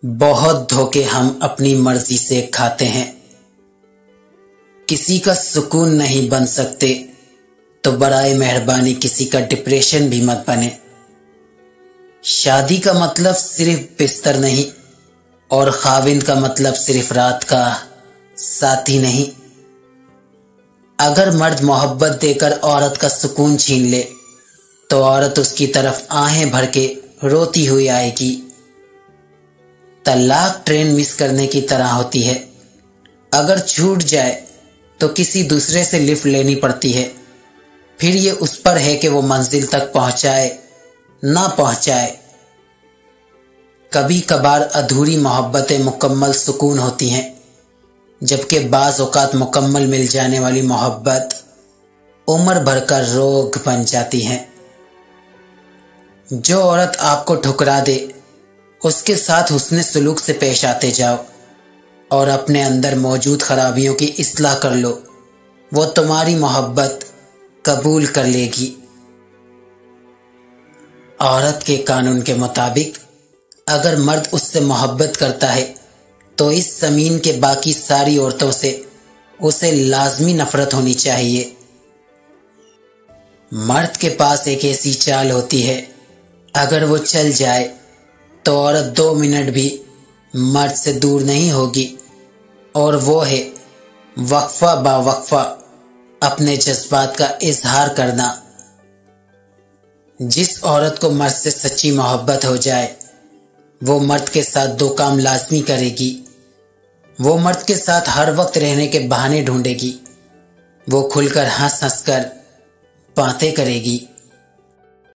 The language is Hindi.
बहुत धोखे हम अपनी मर्जी से खाते हैं। किसी का सुकून नहीं बन सकते तो बराए मेहरबानी किसी का डिप्रेशन भी मत बने। शादी का मतलब सिर्फ बिस्तर नहीं और खाविंद का मतलब सिर्फ रात का साथी नहीं। अगर मर्द मोहब्बत देकर औरत का सुकून छीन ले तो औरत उसकी तरफ आहें भर के रोती हुई आएगी। तलाक ट्रेन मिस करने की तरह होती है। अगर छूट जाए तो किसी दूसरे से लिफ्ट लेनी पड़ती है, फिर ये उस पर है कि वो मंजिल तक पहुंचाए ना पहुंचाए। कभी कभार अधूरी मोहब्बतें मुकम्मल सुकून होती हैं, जबकि बाज़ औक़ात मुकम्मल मिल जाने वाली मोहब्बत उम्र भर का रोग बन जाती हैं। जो औरत आपको ठुकरा दे उसके साथ हुस्न सलूक से पेश आते जाओ और अपने अंदर मौजूद खराबियों की इस्लाह कर लो, वो तुम्हारी मोहब्बत कबूल कर लेगी। औरत के कानून के मुताबिक अगर मर्द उससे मोहब्बत करता है तो इस ज़मीन के बाकी सारी औरतों से उसे लाजमी नफरत होनी चाहिए। मर्द के पास एक ऐसी चाल होती है, अगर वो चल जाए तो औरत 2 मिनट भी मर्द से दूर नहीं होगी, और वो है वक्फा बा वक्फा अपने जज्बात का इजहार करना। जिस औरत को मर्द से सच्ची मोहब्बत हो जाए वो मर्द के साथ 2 काम लाजमी करेगी। वो मर्द के साथ हर वक्त रहने के बहाने ढूंढेगी। वो खुलकर हंस हंस कर बातें करेगी।